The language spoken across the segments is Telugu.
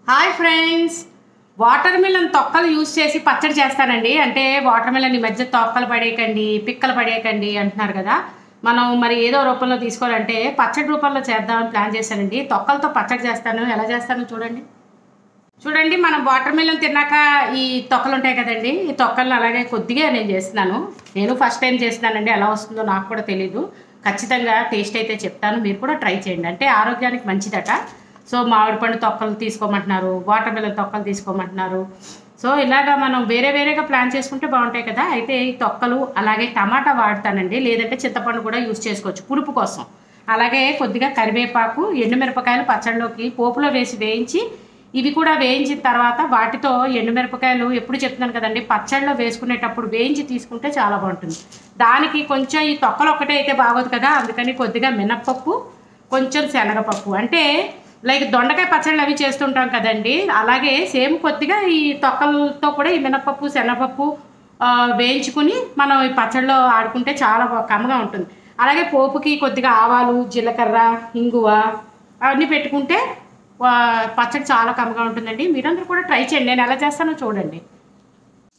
హాయ్ ఫ్రెండ్స్, వాటర్ మిలన్ తొక్కలు యూజ్ చేసి పచ్చడి చేస్తానండి. అంటే వాటర్ మిలన్ ఈ మధ్య తొక్కలు పడేయకండి, పిక్కలు పడేయకండి అంటున్నారు కదా. మనం మరి ఏదో రూపంలో తీసుకోవాలంటే పచ్చడి రూపంలో చేద్దామని ప్లాన్ చేశానండి. తొక్కలతో పచ్చడి చేస్తాను. ఎలా చేస్తానో చూడండి. మనం వాటర్ మిలన్ తిన్నాక ఈ తొక్కలు ఉంటాయి కదండి, ఈ తొక్కలను అలాగే కొద్దిగా నేను చేస్తున్నాను. నేను ఫస్ట్ టైం చేస్తున్నానండి. ఎలా వస్తుందో నాకు కూడా తెలీదు. ఖచ్చితంగా టేస్ట్ అయితే చెప్తాను, మీరు కూడా ట్రై చేయండి. అంటే ఆరోగ్యానికి మంచిదట. సో మామిడి పండు తొక్కలు తీసుకోమంటున్నారు, వాటర్ మిలన్ తొక్కలు తీసుకోమంటున్నారు. సో ఇలాగా మనం వేరేగా ప్లాన్ చేసుకుంటే బాగుంటాయి కదా. అయితే ఈ తొక్కలు అలాగే టమాటా వాడతానండి, లేదంటే చింతపండు కూడా యూజ్ చేసుకోవచ్చు పులుపు కోసం. అలాగే కొద్దిగా కరివేపాకు, ఎండుమిరపకాయలు పచ్చడిలోకి పోపులో వేయించి ఇవి కూడా వేయించిన తర్వాత వాటితో ఎండుమిరపకాయలు ఎప్పుడు చెప్తున్నాను కదండి, పచ్చడిలో వేసుకునేటప్పుడు వేయించి తీసుకుంటే చాలా బాగుంటుంది. దానికి కొంచెం ఈ తొక్కలు ఒక్కటే అయితే బాగోదు కదా, అందుకని కొద్దిగా మినప్పప్పు, కొంచెం శనగపప్పు, అంటే లైక్ దొండకాయ పచ్చళ్ళు అవి చేస్తుంటాం కదండి, అలాగే సేమ్ కొద్దిగా ఈ తొక్కలతో కూడా ఈ మినప్పప్పు శనగపప్పు వేయించుకుని మనం ఈ పచ్చడిలో ఆడుకుంటే చాలా కమ్మగా ఉంటుంది. అలాగే పోపుకి కొద్దిగా ఆవాలు, జీలకర్ర, ఇంగువ అవన్నీ పెట్టుకుంటే పచ్చడి చాలా కమ్మగా ఉంటుందండి. మీరందరూ కూడా ట్రై చేయండి. నేను ఎలా చేస్తానో చూడండి.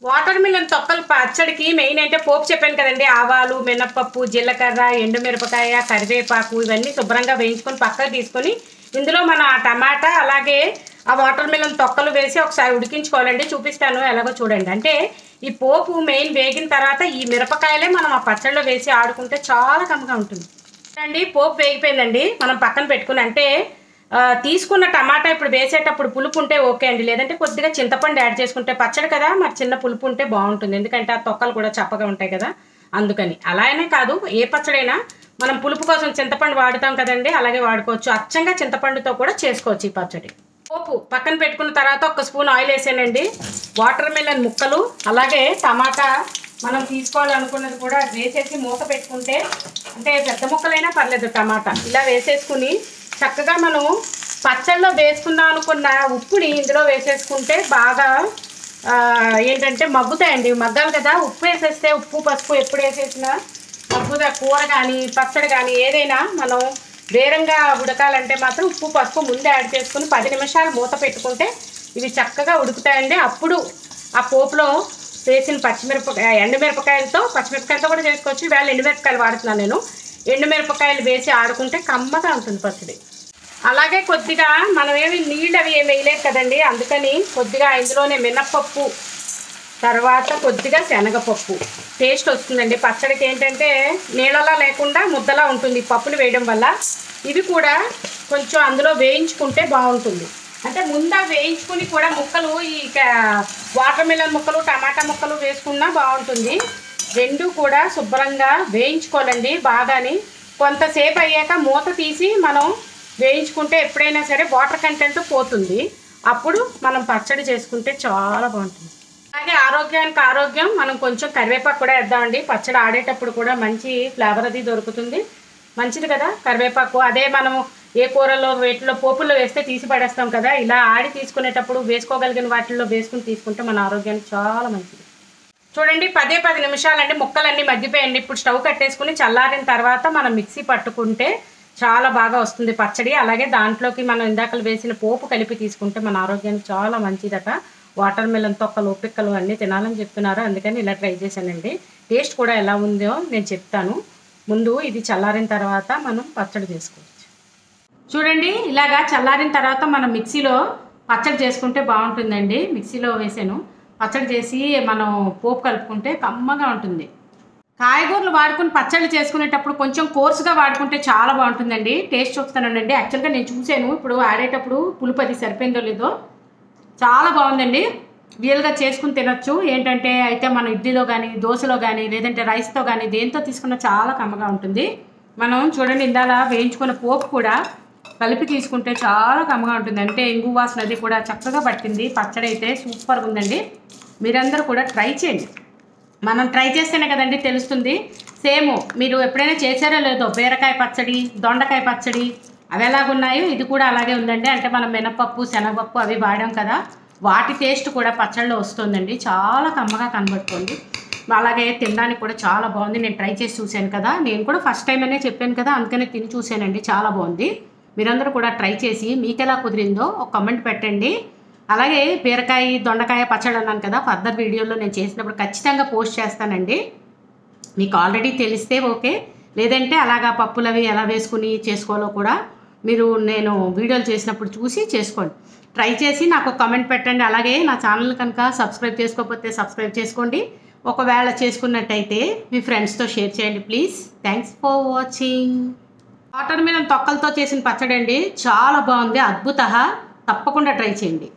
వాటర్ మిలన్ తొక్కలు పచ్చడికి మెయిన్ అంటే పోపు చెప్పాను కదండి, ఆవాలు, మినప్పప్పు, జీలకర్ర, ఎండుమిరపకాయ, కరివేపాకు ఇవన్నీ శుభ్రంగా వేయించుకొని పక్కకు తీసుకొని ఇందులో మన టమాటా అలాగే ఆ వాటర్ మిలన్ తొక్కలు వేసి ఒకసారి ఉడికించుకోవాలండి. చూపిస్తాను ఎలాగో చూడండి. అంటే ఈ పోపు మెయిన్ వేగిన తర్వాత ఈ మిరపకాయలే మనం ఆ పచ్చడిలో వేసి ఆడుకుంటే చాలా కమ్మగా ఉంటుంది అండి. పోపు వేగిపోయిందండి, మనం పక్కన పెట్టుకుని అంటే తీసుకున్న టమాటా ఇప్పుడు వేసేటప్పుడు పులుపు ఉంటే ఓకే అండి, లేదంటే కొద్దిగా చింతపండు యాడ్ చేసుకుంటే పచ్చడి కదా మరి చిన్న పులుపు ఉంటే బాగుంటుంది. ఎందుకంటే ఆ తొక్కలు కూడా చప్పగా ఉంటాయి కదా, అందుకని. అలా అయినా కాదు, ఏ పచ్చడైనా మనం పులుపు కోసం చింతపండు వాడుతాం కదండి, అలాగే వాడుకోవచ్చు. అచ్చంగా చింతపండుతో కూడా చేసుకోవచ్చు ఈ పచ్చడి. పోపు పక్కన పెట్టుకున్న తర్వాత ఒక స్పూన్ ఆయిల్ వేసానండి. వాటర్ మిలన్ ముక్కలు అలాగే టమాటా మనం తీసుకోవాలనుకున్నది కూడా వేసేసి మూత పెట్టుకుంటే, అంటే పెద్ద ముక్కలైనా పర్లేదు, టమాటా ఇలా వేసేసుకుని చక్కగా మనం పచ్చళ్ళలో వేసుకుందాం అనుకున్న ఉప్పుని ఇందులో వేసేసుకుంటే బాగా ఏంటంటే మగ్గుతాయండి. మగ్గాలి కదా, ఉప్పు వేసేస్తే ఉప్పు పసుపు ఎప్పుడు వేసేసినా మగ్గుదా. కూర కానీ పచ్చడి కానీ ఏదైనా మనం వేరంగా ఉడకాలంటే మాత్రం ఉప్పు పసుపు ముందే యాడ్ చేసుకుని 10 నిమిషాలు మూత పెట్టుకుంటే ఇవి చక్కగా ఉడుకుతాయండి. అప్పుడు ఆ పోపులో వేసిన ఎండుమిరపకాయలతో కూడా చేసుకోవచ్చు. ఇవాళ ఎండుమిరపకాయలు వాడుతున్నాను నేను. ఎండుమిరపకాయలు వేసి ఆడుకుంటే కమ్మగా ఉంటుంది పచ్చడి. అలాగే కొద్దిగా మనం నీళ్ళు అవి ఏమి వేయలేదు కదండి, అందుకని కొద్దిగా ఇందులోనే మినప్పప్పు తర్వాత కొద్దిగా శనగపప్పు టేస్ట్ వస్తుందండి పచ్చడికి. ఏంటంటే నీళ్ళలా లేకుండా ముద్దలా ఉంటుంది పప్పులు వేయడం వల్ల. ఇవి కూడా కొంచెం అందులో వేయించుకుంటే బాగుంటుంది. అంటే ముందా వేయించుకుని కూడా ముక్కలు ఈ వాటర్ మిలన్ ముక్కలు టమాటా ముక్కలు వేసుకున్నా బాగుంటుంది. రెండు కూడా శుభ్రంగా వేయించుకోవాలండి బాగాని. కొంతసేపు అయ్యాక మూత తీసి మనం వేయించుకుంటే ఎప్పుడైనా సరే వాటర్ కంటెంట్ పోతుంది. అప్పుడు మనం పచ్చడి చేసుకుంటే చాలా బాగుంటుంది. అలాగే ఆరోగ్యానికి ఆరోగ్యం, మనం కొంచెం కరివేపాకు కూడా వేద్దామండి. పచ్చడి ఆడేటప్పుడు కూడా మంచి ఫ్లేవర్ అది దొరుకుతుంది, మంచిది కదా కరివేపాకు. అదే మనం ఏ కూరలో వీటిలో పోపుల్లో వేస్తే తీసి పడేస్తాం కదా, ఇలా ఆడి తీసుకునేటప్పుడు వేసుకోగలిగిన వాటిల్లో వేసుకుని తీసుకుంటే మన ఆరోగ్యానికి చాలా మంచిది. చూడండి 10 నిమిషాలండి, ముక్కలన్నీ మగ్గిపోయండి. ఇప్పుడు స్టవ్ కట్టేసుకుని చల్లారిన తర్వాత మనం మిక్సీ పట్టుకుంటే చాలా బాగా వస్తుంది పచ్చడి. అలాగే దాంట్లోకి మనం ఇందాకలు వేసిన పోపు కలిపి తీసుకుంటే మన ఆరోగ్యానికి చాలా మంచిదట. వాటర్ మిలన్ తొక్కలు పిక్కలు అన్నీ తినాలని చెప్తున్నారు, అందుకని ఇలా ట్రై చేశానండి. టేస్ట్ కూడా ఎలా ఉందో నేను చెప్తాను. ముందు ఇది చల్లారిన తర్వాత మనం పచ్చడి చేసుకోవచ్చు. చూడండి ఇలాగా చల్లారిన తర్వాత మనం మిక్సీలో పచ్చడి చేసుకుంటే బాగుంటుందండి. మిక్సీలో వేసాను, పచ్చడి చేసి మనం పోపు కలుపుకుంటే కమ్మగా ఉంటుంది. కాయగూరలు వాడుకుని పచ్చళ్ళు చేసుకునేటప్పుడు కొంచెం కోర్సుగా వాడుకుంటే చాలా బాగుంటుందండి. టేస్ట్ చూస్తానండి. యాక్చువల్గా నేను చూసాను, ఇప్పుడు ఆడేటప్పుడు పులుపు అది సరిపోయిందో లేదో, చాలా బాగుందండి. రియల్గా చేసుకుని తినొచ్చు. ఏంటంటే అయితే మనం ఇడ్లీలో కానీ దోశలో కానీ లేదంటే రైస్తో కానీ దేంతో తీసుకున్నా చాలా కమ్మగా ఉంటుంది. మనం చూడండి ఇందాల వేయించుకున్న పోపు కూడా కలిపి తీసుకుంటే చాలా కమ్మగా ఉంటుంది. అంటే ఇంగు వాసన అది కూడా చక్కగా పట్టింది. పచ్చడి అయితే సూపర్గా ఉందండి. మీరందరూ కూడా ట్రై చేయండి. మనం ట్రై చేస్తేనే కదండి తెలుస్తుంది. సేమ్ మీరు ఎప్పుడైనా చేశారో లేదో, బీరకాయ పచ్చడి, దొండకాయ పచ్చడి అవి ఎలాగున్నాయో ఇది కూడా అలాగే ఉందండి. అంటే మనం మినపప్పు శనగపప్పు అవి వాడాం కదా, వాటి టేస్ట్ కూడా పచ్చళ్ళలో వస్తుందండి. చాలా కమ్మగా కనబడుతుంది. అలాగే తినడానికి కూడా చాలా బాగుంది. నేను ట్రై చేసి చూశాను కదా, నేను కూడా ఫస్ట్ టైం అనే చెప్పాను కదా, అందుకనే తిని చూశానండి. చాలా బాగుంది. మీరందరూ కూడా ట్రై చేసి మీకు ఎలా కుదిరిందో ఒక కామెంట్ పెట్టండి. అలాగే బీరకాయ దొండకాయ పచ్చడి అన్నాను కదా, ఫర్దర్ వీడియోలో నేను చేసినప్పుడు ఖచ్చితంగా పోస్ట్ చేస్తానండి. మీకు ఆల్రెడీ తెలిస్తే ఓకే, లేదంటే అలాగా పప్పులు అవి ఎలా వేసుకుని చేసుకోవాలో కూడా మీరు నేను వీడియోలు చేసినప్పుడు చూసి చేసుకోండి. ట్రై చేసి నాకు కామెంట్ పెట్టండి. అలాగే నా ఛానల్ కనుక సబ్స్క్రైబ్ చేసుకోకపోతే సబ్స్క్రైబ్ చేసుకోండి. ఒకవేళ చేసుకున్నట్టయితే మీ ఫ్రెండ్స్తో షేర్ చేయండి please. Thanks for watching. Watermelon తొక్కలతో చేసిన పచ్చడి అండి, చాలా బాగుంది, అద్భుత. తప్పకుండా ట్రై చేయండి.